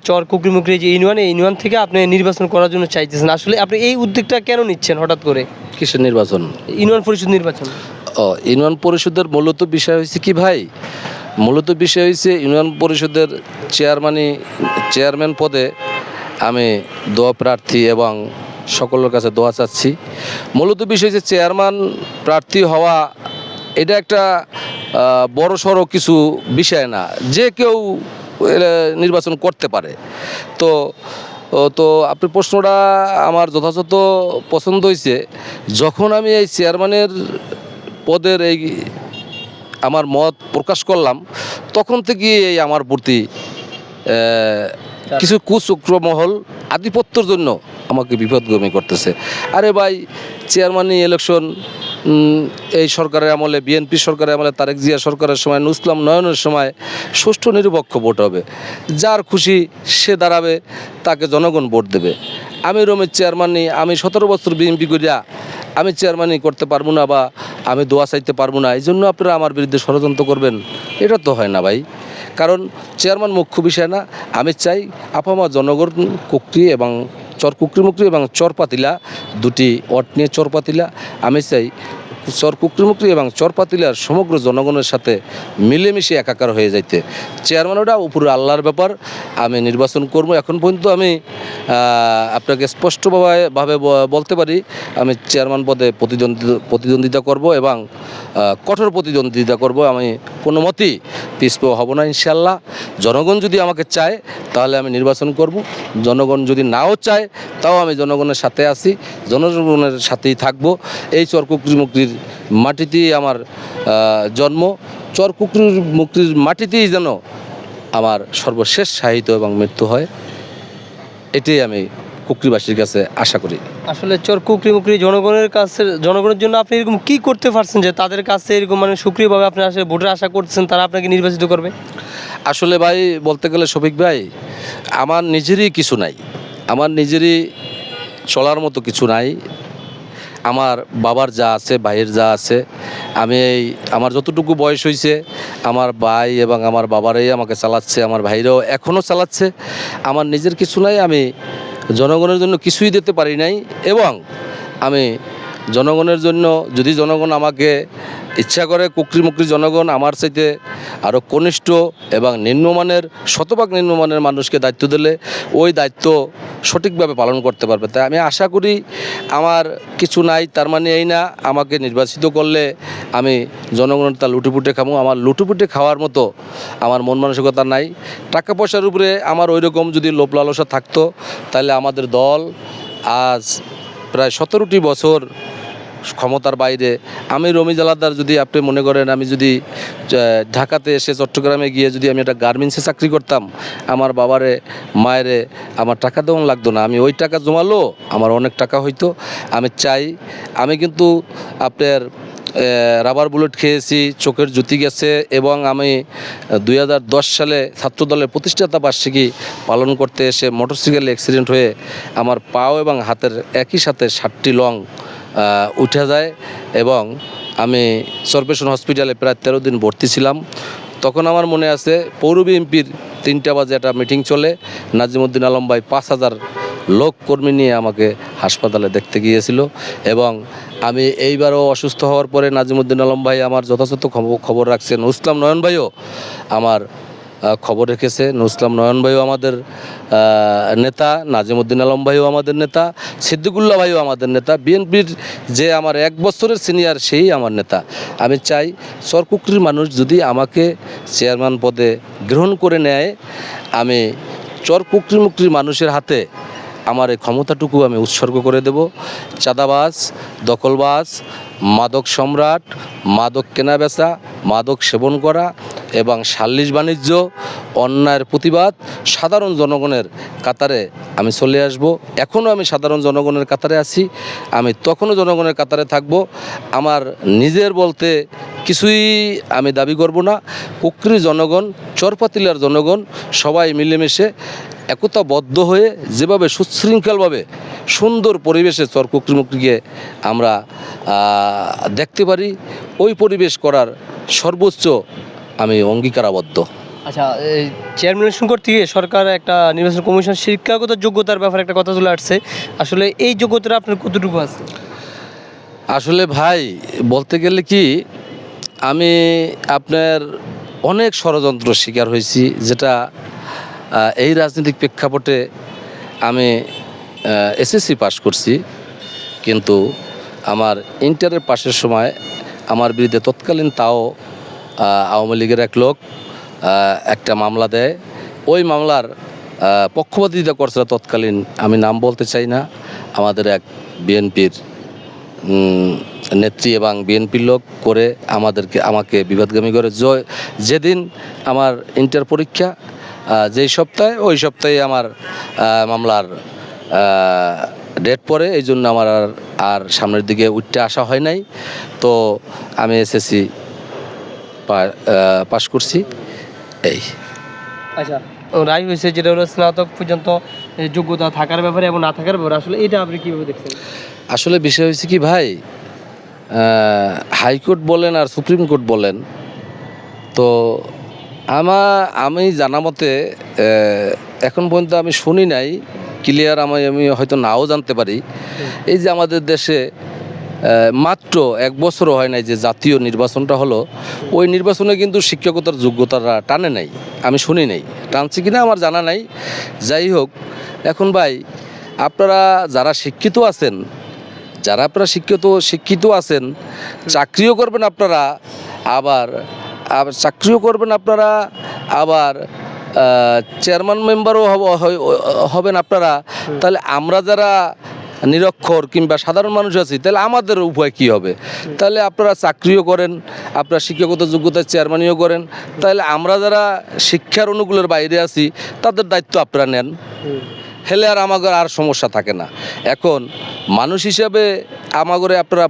চর কুকরিমুকরি যে ইউনিয়ন, এই ইউনিয়ন থেকে আপনি নির্বাচন করার জন্য চাইতেছেন, আসলে আপনি এই উদ্যোগটা কেন নিচ্ছেন হঠাৎ করে? কিসের নির্বাচন? ইউনিয়ন পরিষদ নির্বাচন। ইউনিয়ন পরিষদের মূলত বিষয় হয়েছে কি ভাই, মূলত বিষয় হয়েছে ইউনিয়ন পরিষদের চেয়ারম্যান পদে আমি দোয়া প্রার্থী এবং সকলের কাছে দোয়া চাচ্ছি। মূলত বিষয় হচ্ছে চেয়ারম্যান প্রার্থী হওয়া এটা একটা বড় সড়ো কিছু বিষয় না, যে কেউ নির্বাচন করতে পারে। তো তো আপনার প্রশ্নটা আমার যথাযথ পছন্দ হয়েছে। যখন আমি এই চেয়ারম্যানের পদের এই আমার মত প্রকাশ করলাম, তখন থেকেই এই আমার প্রতি কিছু কুচক্র মহল আধিপত্যের জন্য আমাকে বিপদগামী করতেছে। আরে ভাই, চেয়ারম্যানই ইলেকশন এই সরকারের আমলে, বিএনপি সরকারের আমলে, তারেক জিয়া সরকারের সময়, নুসলাম নয়নের সময় সুষ্ঠু নিরপেক্ষ ভোট হবে, যার খুশি সে দাঁড়াবে, তাকে জনগণ ভোট দেবে। আমি রমেশ চেয়ারম্যানই, আমি 17 বছর বিএনপি করিয়া আমি চেয়ারম্যানই করতে পারবো না বা আমি দোয়া চাইতে পারবো না, এই জন্য আপনারা আমার বিরুদ্ধে ষড়যন্ত্র করবেন, এটা তো হয় না ভাই। কারণ চেয়ারম্যান মুখ্য বিষয় না। আমি চাই আপামা জনগণ কুকরি এবং চর কুকরিমুকরি এবং চরপাতিলা, দুটি ওয়ার্ড নিয়ে চরপাতিলা, আমি চাই চর কুকরিমুকরি এবং চরপাতিলার সমগ্র জনগণের সাথে মিলেমিশে একাকার হয়ে যাইতে। চেয়ারম্যান ওটা উপরে আল্লাহর ব্যাপার, আমি নির্বাচন করবো। এখন পর্যন্ত আমি আপনাকে স্পষ্টভাবে বলতে পারি, আমি চেয়ারম্যান পদে প্রতিদ্বন্দ্বিতা করব এবং কঠোর প্রতিদ্বন্দ্বিতা করব। আমি কোনো মতেই পিছপা হব না ইনশাল্লাহ। জনগণ যদি আমাকে চায় তাহলে আমি নির্বাচন করব, জনগণ যদি নাও চায় তাও আমি জনগণের সাথে আছি, জনগণের সাথেই থাকব। এই চর কুকরিমুকরির মাটিতেই আমার জন্ম, চর কুকরিমুকরির মাটিতেই যেন আমার সর্বশেষ সাহিত্য এবং মৃত্যু হয়, এটাই আমি কুকরিবাসীর কাছে আশা করি। আসলে চর কুকরিমুকরি জনগণের জন্য আপনি এরকম কি করতে পারছেন যে তাদের কাছে এরকম মানে সক্রিয়ভাবে আপনি আসলে ভোটের আশা করতেছেন তারা আপনাকে নির্বাচিত করবে? আসলে ভাই, বলতে গেলে শফিক ভাই, আমার নিজেরই কিছু নাই, আমার নিজেরই চলার মতো কিছু নাই। আমার বাবার যা আছে, ভাইয়ের যা আছে, আমি আমার যতটুকু বয়স হয়েছে আমার ভাই এবং আমার বাবারাই আমাকে চালাচ্ছে, আমার ভাইরাও এখনও চালাচ্ছে। আমার নিজের কিছু নাই, আমি জনগণের জন্য কিছুই দিতে পারি নাই। এবং আমি জনগণের জন্য, যদি জনগণ আমাকে ইচ্ছা করে, কুকরিমুকরি জনগণ আমার চাইতে আরও কনিষ্ঠ এবং নিম্নমানের, শতভাগ নিম্নমানের মানুষকে দায়িত্ব দিলে ওই দায়িত্ব সঠিকভাবে পালন করতে পারবে। তাই আমি আশা করি আমার কিছু নাই তার মানে এই না আমাকে নির্বাচিত করলে আমি জনগণের তা লুটেপুটে খাবো। আমার লুটেপুটে খাওয়ার মতো আমার মন মানসিকতা নাই। টাকা পয়সার উপরে আমার ওই রকম যদি লোভ লালসা থাকতো তাহলে আমাদের দল আজ প্রায় 17টি বছর ক্ষমতার বাইরে। আমি রমিজ আলাদার, যদি আপনি মনে করেন আমি যদি ঢাকাতে এসে চট্টগ্রামে গিয়ে যদি আমি একটা গার্মেন্টসে চাকরি করতাম, আমার বাবারে মায়েরে আমার টাকা দেওয়া লাগতো না, আমি ওই টাকা জমালো আমার অনেক টাকা হইতো। আমি চাই, আমি কিন্তু আপনার রাবার বুলেট খেয়েছি, চোখের জ্যোতি গেছে এবং আমি 2010 সালে ছাত্রদলের প্রতিষ্ঠাতা বার্ষিকী পালন করতে এসে মোটরসাইকেলে অ্যাক্সিডেন্ট হয়ে আমার পাও এবং হাতের একই সাথে 7টি লং উঠে যায় এবং আমি সরপেশন হসপিটালে প্রায় 13 দিন ভর্তি ছিলাম। তখন আমার মনে আছে পৌর বিএনপির 3টা বাজে একটা মিটিং চলে, নাজিমুদ্দিন আলম ভাই 5000 লোক কর্মী নিয়ে আমাকে হাসপাতালে দেখতে গিয়েছিল এবং আমি এইবারও অসুস্থ হওয়ার পরে নাজিমুদ্দিন আলম ভাই আমার যথাযথ খবর রাখছেন, নুসলাম নয়ন ভাইও আমার খবর রেখেছে। নুসলাম নয়ন ভাইও আমাদের নেতা, নাজিমুদ্দিন আলম ভাইও আমাদের নেতা, সিদ্দিকুল্লাহ ভাইও আমাদের নেতা, বিএনপির যে আমার 1 বছরের সিনিয়র সেই আমার নেতা। আমি চাই চর কুকরির মানুষ যদি আমাকে চেয়ারম্যান পদে গ্রহণ করে নেয়, আমি চর কুকরিমুকরির মানুষের হাতে আমার এই ক্ষমতাটুকু আমি উৎসর্গ করে দেব। চাঁদাবাজ, দখলবাজ, মাদক সম্রাট, মাদক কেনাবেচা, মাদক সেবন করা এবং সালিশ বাণিজ্য, অন্যায়ের প্রতিবাদ, সাধারণ জনগণের কাতারে আমি চলে আসব। এখনও আমি সাধারণ জনগণের কাতারে আছি, আমি তখনও জনগণের কাতারে থাকব। আমার নিজের বলতে কিছুই আমি দাবি করব না। কুকরি জনগণ, চরপাতিলার জনগণ সবাই মিলেমিশে একতাবদ্ধ হয়ে যেভাবে সুশৃঙ্খলভাবে সুন্দর পরিবেশে চর কুকরিমুকরিকে আমরা দেখতে পারি, ওই পরিবেশ করার সর্বোচ্চ আমি অঙ্গীকারাবদ্ধ। আচ্ছা, এই চেয়ারম্যান ইলেকশন করতে গিয়ে সরকার একটা নির্বাচন কমিশন শিক্ষাগত যোগ্যতার ব্যাপারে একটা কথা চলে আসছে। আসলে এই যোগ্যতাটা আপনার কতটুকু আছে? আসলে ভাই বলতে গেলে কি, আমি আপনার অনেক ষড়যন্ত্র শিকার হয়েছি, যেটা এই রাজনৈতিক প্রেক্ষাপটে আমি এসএসসি পাস করছি, কিন্তু আমার ইন্টারের পাশের সময় আমার বিরুদ্ধে তৎকালীন তাও আওয়ামী লীগের এক লোক একটা মামলা দেয়। ওই মামলার পক্ষপাতিতা করছিল তৎকালীন, আমি নাম বলতে চাই না, আমাদের এক বিএনপির নেত্রী এবং বিএনপির লোক করে আমাকে বিবাদগামী করে। যেদিন আমার ইন্টার পরীক্ষা যেই সপ্তাহে, ওই সপ্তাহে আমার মামলার ডেট পড়ে, এই জন্য আমার আর সামনের দিকে উঠতে আসা হয় নাই। তো আমি এসএসসি পাস করছি এই। আচ্ছা, রায় হয়েছে যেটা হলো স্নাতক পর্যন্ত যোগ্যতা থাকার ব্যাপারে এবং না থাকার ব্যাপারে, আসলে এটা আপনি কীভাবে দেখছেন? আসলে বিষয় হয়েছে কি ভাই, হাইকোর্ট বলেন আর সুপ্রিম কোর্ট বলেন, তো আমি জানা মতে এখন পর্যন্ত আমি শুনি নাই ক্লিয়ার, আমি হয়তো নাও জানতে পারি। এই যে আমাদের দেশে মাত্র 1 বছরও হয় নাই যে জাতীয় নির্বাচনটা হলো, ওই নির্বাচনে কিন্তু শিক্ষকতার যোগ্যতাটা টানে নাই, আমি শুনি নাই। টানছে কিনা আমার জানা নাই। যাই হোক, এখন ভাই আপনারা যারা শিক্ষিত আছেন, শিক্ষিত আছেন, চাকরিও করবেন আপনারা, আবার আবার চেয়ারম্যান মেম্বারও হবেন আপনারা। তাহলে আমরা যারা নিরক্ষর কিংবা সাধারণ মানুষ আছি, তাহলে আমাদের উপায় কী হবে? তাহলে আপনারা চাকরিও করেন, আপনারা শিক্ষাগত যোগ্যতার চেয়ারম্যানও করেন, তাহলে আমরা যারা শিক্ষার অনুকূলের বাইরে আছি তাদের দায়িত্ব আপনারা নেন, হেলে আর আমাদের আর সমস্যা থাকে না। এখন মানুষ হিসাবে আমাগরে আপনারা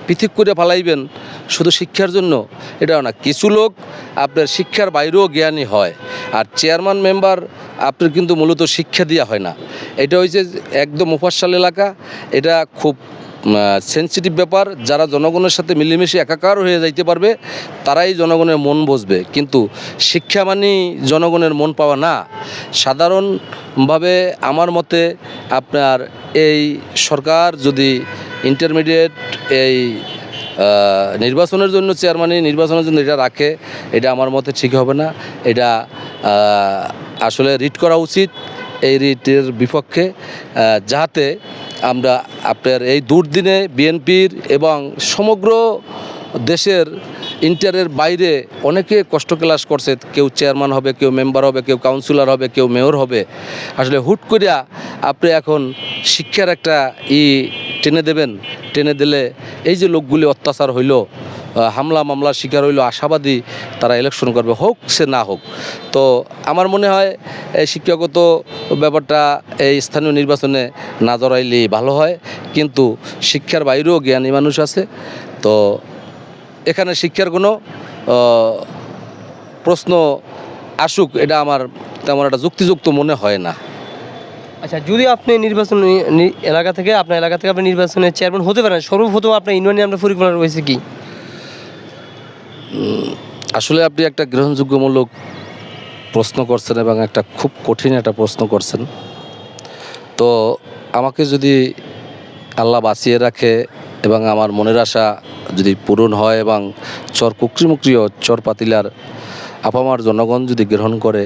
পৃথক করে ফালাইবেন শুধু শিক্ষার জন্য, এটাও না। কিছু লোক আপনার শিক্ষার বাইরেও জ্ঞানী হয়, আর চেয়ারম্যান মেম্বার আপনার কিন্তু মূলত শিক্ষা দেওয়া হয় না। এটা হচ্ছে একদম মুফাসসাল এলাকা, এটা খুব সেন্সিটিভ ব্যাপার। যারা জনগণের সাথে মিলেমিশে একাকার হয়ে যাইতে পারবে তারাই জনগণের মন বুঝবে, কিন্তু শিক্ষা মানেই জনগণের মন পাওয়া না। সাধারণভাবে আমার মতে আপনার এই সরকার যদি ইন্টারমিডিয়েট এই নির্বাচনের জন্য নির্বাচনের জন্য এটা রাখে, এটা আমার মতে ঠিক হবে না। এটা আসলে রিট করা উচিত, এই রিটের বিপক্ষে, যাতে আমরা আপনার এই দুর্দিনে বিএনপির এবং সমগ্র দেশের ইন্টারের বাইরে অনেকে কষ্ট ক্লাস করছে, কেউ চেয়ারম্যান হবে, কেউ মেম্বার হবে, কেউ কাউন্সিলর হবে, কেউ মেয়র হবে। আসলে হুট করিয়া আপনি এখন শিক্ষার একটা টেনে দিলে এই যে লোকগুলি অত্যাচার হইল, হামলা মামলার শিকার হইল, আশাবাদী তারা ইলেকশন করবে, হোক সে না হোক। তো আমার মনে হয় এই শিক্ষাগত ব্যাপারটা এই স্থানীয় নির্বাচনে না জড়াইলেই ভালো হয়। কিন্তু শিক্ষার বাইরেও জ্ঞানী মানুষ আছে, তো এখানে শিক্ষার কোনো প্রশ্ন আসুক, এটা আমার তেমন একটা যুক্তিযুক্ত মনে হয় না। আচ্ছা, যদি আপনি এলাকা থেকে আপনি নির্বাচনে চেয়ারম্যান হতে পারেন, সর্বপ্রথম আপনার ইউনিয়নে আপনার পরিকল্পনা রয়েছে কি? আসলে আপনি একটা গ্রহণযোগ্যমূলক প্রশ্ন করছেন এবং একটা খুব কঠিন একটা প্রশ্ন করছেন। তো আমাকে যদি আল্লাহ বাঁচিয়ে রাখে এবং আমার মনের আশা যদি পূরণ হয় এবং চর কুকরিমুকরি ও চর পাতিলার আপামার জনগণ যদি গ্রহণ করে,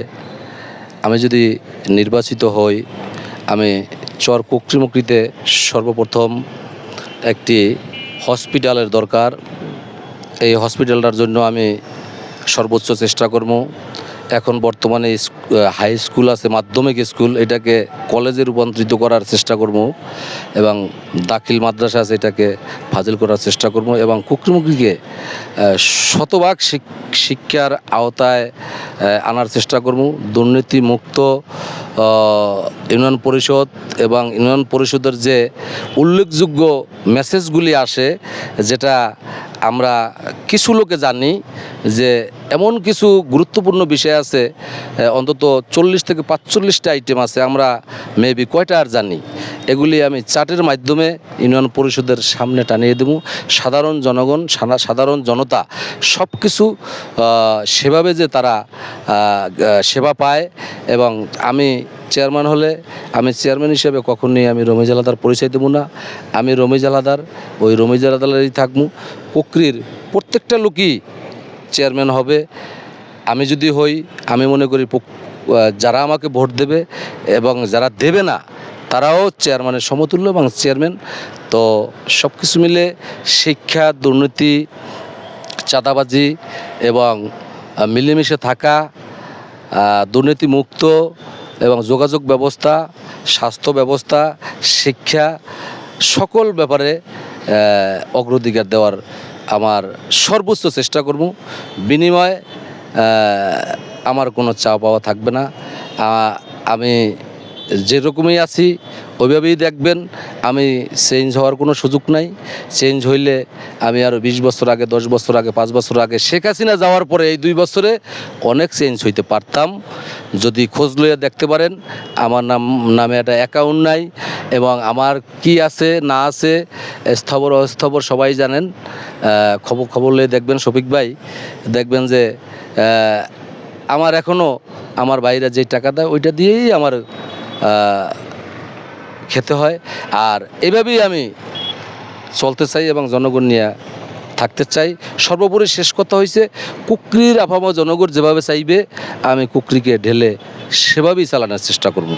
আমি যদি নির্বাচিত হই, আমি চর কুকরিমুকরিতে সর্বপ্রথম একটি হসপিটালের দরকার। এই হসপিটালটার জন্য আমি সর্বোচ্চ চেষ্টা করব। এখন বর্তমানে হাই স্কুল আছে, মাধ্যমিক স্কুল, এটাকে কলেজে রূপান্তরিত করার চেষ্টা করব, এবং দাখিল মাদ্রাসা আছে, এটাকে ফাজিল করার চেষ্টা করব, এবং কুকরিমুকরিকে শতভাগ শিক্ষার আওতায় আনার চেষ্টা করব। দুর্নীতিমুক্ত ইউনিয়ন পরিষদ এবং ইউনিয়ন পরিষদের যে উল্লেখযোগ্য মেসেজগুলি আসে, যেটা আমরা কিছু লোকে জানি যে এমন কিছু গুরুত্বপূর্ণ বিষয় আছে, অন্তত 40 থেকে 45টা আইটেম আছে, আমরা মেবি কয়টা আর জানি। এগুলি আমি চার্টের মাধ্যমে ইউনিয়ন পরিষদের সামনে টানিয়ে দেবো। সাধারণ জনগণ, সাধারণ জনতা সব কিছু সেভাবে যে তারা সেবা পায়। এবং আমি চেয়ারম্যান হলে আমি চেয়ারম্যান হিসেবে কখনোই আমি রমিজ আলাদার পরিচয় দেবো না। আমি রমিজ আলাদার ওই রমিজ আলাদারই থাকবো। কুকরির প্রত্যেকটা লোকই চেয়ারম্যান হবে। আমি যদি হই, আমি মনে করি যারা আমাকে ভোট দেবে এবং যারা দেবে না তারাও চেয়ারম্যানের সমতুল্য এবং চেয়ারম্যান। তো সব কিছু মিলে শিক্ষা, দুর্নীতি, চাঁদাবাজি এবং মিলেমিশে থাকা, দুর্নীতিমুক্ত এবং যোগাযোগ ব্যবস্থা, স্বাস্থ্য ব্যবস্থা, শিক্ষা সকল ব্যাপারে অগ্রাধিকার দেওয়ার আমার সর্বোচ্চ চেষ্টা করব। বিনিময়ে আমার কোনো চাওয়া পাওয়া থাকবে না। আমি যেরকমই আছি ওইভাবেই দেখবেন। আমি চেঞ্জ হওয়ার কোনো সুযোগ নাই। চেঞ্জ হইলে আমি আরও 20 বছর আগে, 10 বছর আগে, 5 বছর আগে, শেখ হাসিনা যাওয়ার পরে এই 2 বছরে অনেক চেঞ্জ হইতে পারতাম। যদি খোঁজ লইয়া দেখতে পারেন, আমার নামে একটা অ্যাকাউন্ট নাই এবং আমার কি আছে না আছে স্থাবর অস্থাবর সবাই জানেন। খবর লইয়ে দেখবেন শফিক ভাই, দেখবেন যে আমার এখনও আমার ভাইরা যে টাকা দেয় ওইটা দিয়েই আমার খেতে হয়। আর এভাবেই আমি চলতে চাই এবং জনগণ নিয়ে থাকতে চাই। সর্বোপরি শেষ কথা হয়েছে, কুকরির আপামর জনগণ যেভাবে চাইবে আমি কুকরিকে ঢেলে সেভাবেই চালানোর চেষ্টা করব।